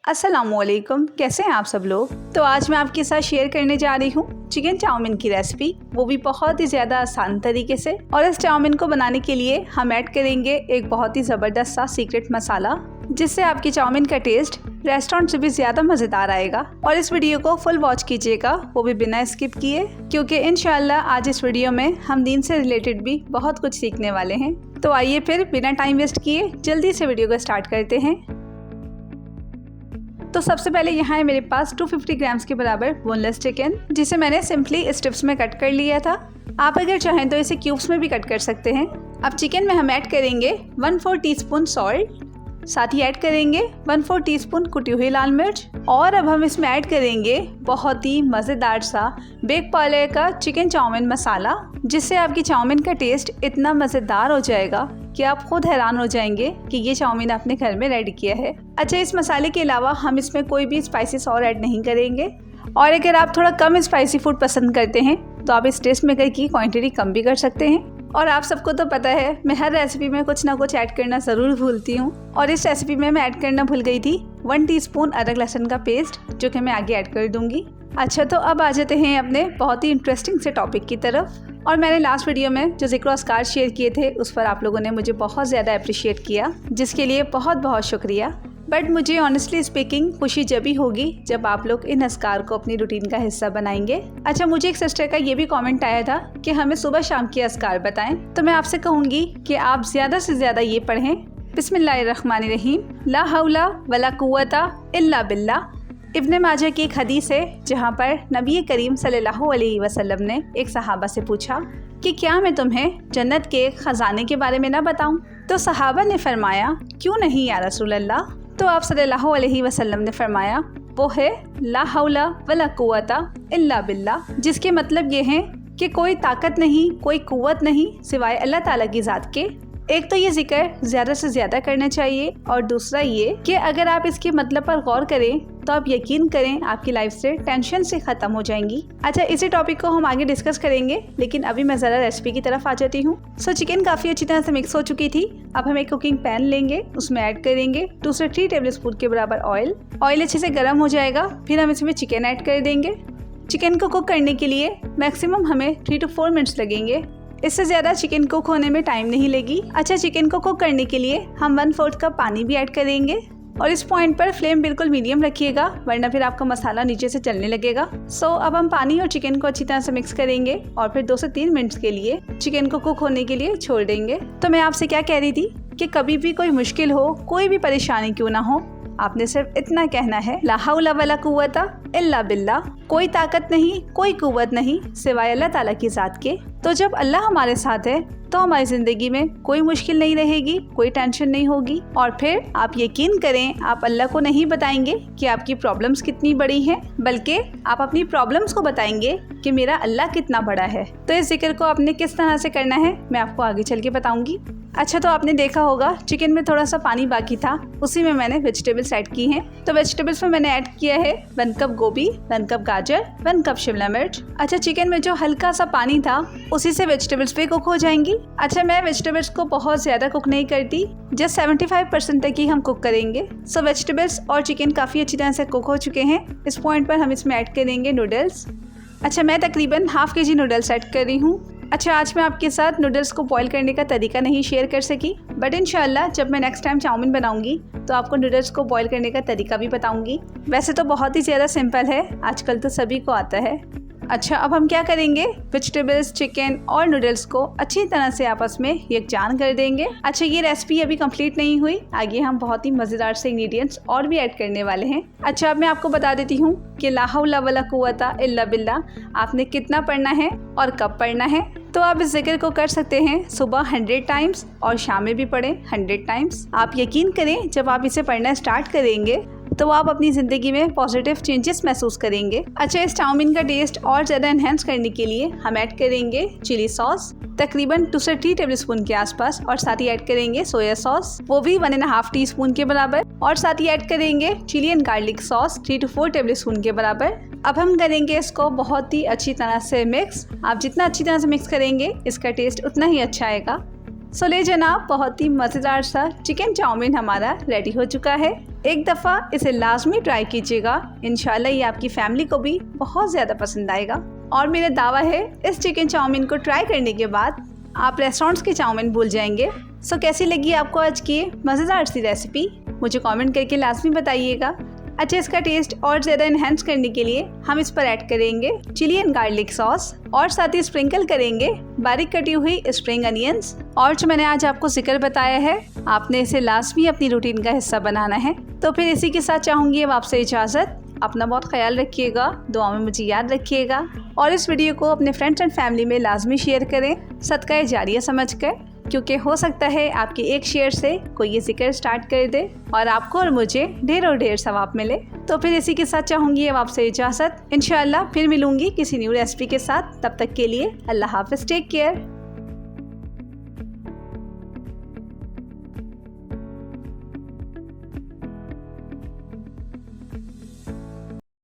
अस्सलामुअलैकुम, कैसे हैं आप सब लोग। तो आज मैं आपके साथ शेयर करने जा रही हूँ चिकन चाउमीन की रेसिपी, वो भी बहुत ही ज़्यादा आसान तरीके से। और इस चाउमीन को बनाने के लिए हम ऐड करेंगे एक बहुत ही ज़बरदस्त सा सीक्रेट मसाला, जिससे आपकी चाउमीन का टेस्ट रेस्टोरेंट से भी ज़्यादा मज़ेदार आएगा। और इस वीडियो को फुल वॉच कीजिएगा, वो भी बिना स्किप किए, क्योंकि इंशाल्लाह आज इस वीडियो में हम दीन से रिलेटेड भी बहुत कुछ सीखने वाले हैं। तो आइए फिर बिना टाइम वेस्ट किए जल्दी से वीडियो को स्टार्ट करते हैं। तो सबसे पहले यहाँ है मेरे पास 250 ग्राम्स के बराबर बोनलेस चिकन, जिसे मैंने सिंपली स्ट्रिप्स में कट कर लिया था। आप अगर चाहें तो इसे क्यूब्स में भी कट कर सकते हैं। अब चिकन में हम ऐड करेंगे 1/4 टीस्पून सॉल्ट, साथ ही ऐड करेंगे 1/4 टीस्पून कुटी हुई लाल मिर्च। और अब हम इसमें ऐड करेंगे बहुत ही मज़ेदार सा बेक पार्लर का चिकन चाउमीन मसाला, जिससे आपकी चाउमीन का टेस्ट इतना मज़ेदार हो जाएगा कि आप खुद हैरान हो जाएंगे कि ये चाउमीन आपने घर में रेडी किया है। अच्छा, इस मसाले के अलावा हम इसमें कोई भी स्पाइसेस और ऐड नहीं करेंगे। और अगर आप थोड़ा कम स्पाइसी फूड पसंद करते हैं तो आप इस टेस्ट मेकर की क्वांटिटी कम भी कर सकते हैं। और आप सबको तो पता है मैं हर रेसिपी में कुछ ना कुछ ऐड करना ज़रूर भूलती हूँ, और इस रेसिपी में मैं ऐड करना भूल गई थी 1 टीस्पून अदरक लहसुन का पेस्ट, जो कि मैं आगे ऐड कर दूँगी। अच्छा, तो अब आ जाते हैं अपने बहुत ही इंटरेस्टिंग से टॉपिक की तरफ। और मैंने लास्ट वीडियो में जो ज़िक्र अस्कार शेयर किए थे उस पर आप लोगों ने मुझे बहुत ज़्यादा अप्रिशिएट किया, जिसके लिए बहुत बहुत शुक्रिया। बट मुझे ऑनेस्टली स्पीकिंग खुशी जब ही होगी जब आप लोग इन अस्कार को अपनी रूटीन का हिस्सा बनाएंगे। अच्छा, मुझे एक सिस्टर का ये भी कमेंट आया था कि हमें सुबह शाम के अस्कार बताएं, तो मैं आपसे कहूँगी कि आप ज़्यादा से ज़्यादा ये पढ़ें, बिस्मिल्लाहिर्रहमानिर्रहीम, ला हौला वला कुव्वता इल्ला बिल्लाह। इब्ने माजा की एक हदीस है जहाँ पर नबी करीम सल्लल्लाहु अलैहि वसल्लम ने एक सहाबा से पूछा कि क्या मैं तुम्हें जन्नत के खजाने के बारे में ना बताऊं। तो सहाबा ने फरमाया, क्यों नहीं या रसूल अल्लाह। तो आप सल्लल्लाहु अलैहि वसल्लम ने फरमाया, वो है ला हौला वला कुव्वता इल्ला बिल्लाह, जिसके मतलब ये है कि कोई ताकत नहीं, कोई कुव्वत नहीं सिवाय अल्लाह ताला की ज़ात के। एक तो ये जिक्र ज़्यादा से ज़्यादा करना चाहिए, और दूसरा ये कि अगर आप इसके मतलब पर गौर करें तो आप यकीन करें आपकी लाइफ से टेंशन से ख़त्म हो जाएंगी। अच्छा, इसी टॉपिक को हम आगे डिस्कस करेंगे, लेकिन अभी मैं ज़रा रेसिपी की तरफ आ जाती हूँ। चिकन काफ़ी अच्छी तरह से मिक्स हो चुकी थी। अब हम एक कुकिंग पैन लेंगे, उसमें ऐड करेंगे 2 से 3 टेबल स्पून के बराबर ऑयल। ऑयल अच्छे से गर्म हो जाएगा, फिर हम इसमें चिकन ऐड कर देंगे। चिकन को कुक करने के लिए मैक्सिमम हमें 3 to 4 मिनट्स लगेंगे, इससे ज़्यादा चिकन कुक होने में टाइम नहीं लेगी। अच्छा, चिकन को कुक करने के लिए हम 1/4 कप पानी भी ऐड करेंगे, और इस पॉइंट पर फ्लेम बिल्कुल मीडियम रखिएगा, वरना फिर आपका मसाला नीचे से जलने लगेगा। अब हम पानी और चिकन को अच्छी तरह से मिक्स करेंगे और फिर 2 से 3 मिनट्स के लिए चिकन को कुक होने के लिए छोड़ देंगे। तो मैं आपसे क्या कह रही थी कि कभी भी कोई मुश्किल हो, कोई भी परेशानी क्यों ना हो, आपने सिर्फ इतना कहना है, ला हौला वला कुव्वता इल्ला बिल्लाह, कोई ताकत नहीं, कोई कुव्वत नहीं सिवाय अल्लाह ताला की ज़ात के। तो जब अल्लाह हमारे साथ है तो हमारी ज़िंदगी में कोई मुश्किल नहीं रहेगी, कोई टेंशन नहीं होगी। और फिर आप यकीन करें, आप अल्लाह को नहीं बताएंगे कि आपकी प्रॉब्लम्स कितनी बड़ी हैं, बल्कि आप अपनी प्रॉब्लम्स को बताएंगे कि मेरा अल्लाह कितना बड़ा है। तो इस जिक्र को आपने किस तरह से करना है मैं आपको आगे चल के बताऊंगी। अच्छा, तो आपने देखा होगा चिकन में थोड़ा सा पानी बाकी था, उसी में मैंने वेजिटेबल्स ऐड की हैं। तो वेजिटेबल्स में मैंने ऐड किया है 1 कप गोभी, 1 कप गाजर, 1 कप शिमला मिर्च। अच्छा, चिकन में जो हल्का सा पानी था उसी से वेजिटेबल्स भी कुक हो जाएंगी। अच्छा, मैं वेजिटेबल्स को बहुत ज़्यादा कुक नहीं करती, जस्ट 75% तक ही हम कुक करेंगे। वेजिटेबल्स और चिकन काफ़ी अच्छी तरह से कुक हो चुके हैं। इस पॉइंट पर हम इसमें ऐड करेंगे नूडल्स। अच्छा, मैं तकरीबन ½ kg नूडल्स ऐड कर रही हूँ। अच्छा, आज मैं आपके साथ नूडल्स को बॉईल करने का तरीका नहीं शेयर कर सकी, बट इंशाल्लाह जब मैं नेक्स्ट टाइम चाउमीन बनाऊंगी तो आपको नूडल्स को बॉईल करने का तरीका भी बताऊंगी। वैसे तो बहुत ही ज़्यादा सिंपल है, आजकल तो सभी को आता है। अच्छा, अब हम क्या करेंगे, वेजिटेबल्स, चिकन और नूडल्स को अच्छी तरह से आपस में यकजान कर देंगे। अच्छा, ये रेसिपी अभी कंप्लीट नहीं हुई, आगे हम बहुत ही मज़ेदार से इंग्रेडिएंट्स और भी ऐड करने वाले हैं। अच्छा, अब मैं आपको बता देती हूँ कि ला हौला वला कुव्वता इल्ला बिल्लाह आपने कितना पढ़ना है और कब पढ़ना है। तो आप इस जिक्र को कर सकते हैं सुबह 100 टाइम्स और शाम में भी पढ़ें 100 टाइम्स। आप यकीन करें, जब आप इसे पढ़ना स्टार्ट करेंगे तो आप अपनी ज़िंदगी में पॉजिटिव चेंजेस महसूस करेंगे। अच्छा, इस चाउमीन का टेस्ट और ज़्यादा एनहेंस करने के लिए हम ऐड करेंगे चिली सॉस, तकरीबन 2 से 3 टेबल स्पून के आसपास, और साथ ही ऐड करेंगे सोया सॉस, वो भी 1.5 टीस्पून के बराबर, और साथ ही ऐड करेंगे chilli and garlic sauce 3 to 4 tablespoon के बराबर। अब हम करेंगे इसको बहुत ही अच्छी तरह से मिक्स। आप जितना अच्छी तरह से मिक्स करेंगे इसका टेस्ट उतना ही अच्छा आएगा। ले जनाब, बहुत ही मज़ेदार सा चिकन चाउमीन हमारा रेडी हो चुका है। एक दफ़ा इसे लाजमी ट्राई कीजिएगा, इंशाल्लाह ये आपकी फैमिली को भी बहुत ज़्यादा पसंद आएगा। और मेरा दावा है इस चिकन चाउमीन को ट्राई करने के बाद आप रेस्टोरेंट्स के चाउमीन भूल जाएंगे। सो कैसी लगी आपको आज की मज़ेदार सी रेसिपी, मुझे कमेंट करके लाजमी बताइएगा। अच्छा, इसका टेस्ट और ज़्यादा इन्हेंस करने के लिए हम इस पर ऐड करेंगे चिली एंड गार्लिक सॉस और साथ ही स्प्रिंकल करेंगे बारीक कटी हुई स्प्रिंग अनियंस। और जो मैंने आज आपको जिक्र बताया है, आपने इसे लाजमी अपनी रूटीन का हिस्सा बनाना है। तो फिर इसी के साथ चाहूँगी अब आपसे इजाज़त। अपना बहुत ख्याल रखिएगा, दुआ में मुझे याद रखिएगा और इस वीडियो को अपने फ्रेंड्स एंड फैमिली में लाजमी शेयर करें, सदका जारिया समझकर, क्योंकि हो सकता है आपके एक शेयर से कोई ये जिक्र स्टार्ट कर दे और आपको और मुझे ढेर और ढेर सवाब मिले। तो फिर इसी के साथ चाहूँगी अब आपसे इजाज़त। इंशाल्लाह फिर मिलूंगी किसी न्यू रेसिपी के साथ। तब तक के लिए अल्लाह हाफ़िज़, टेक केयर।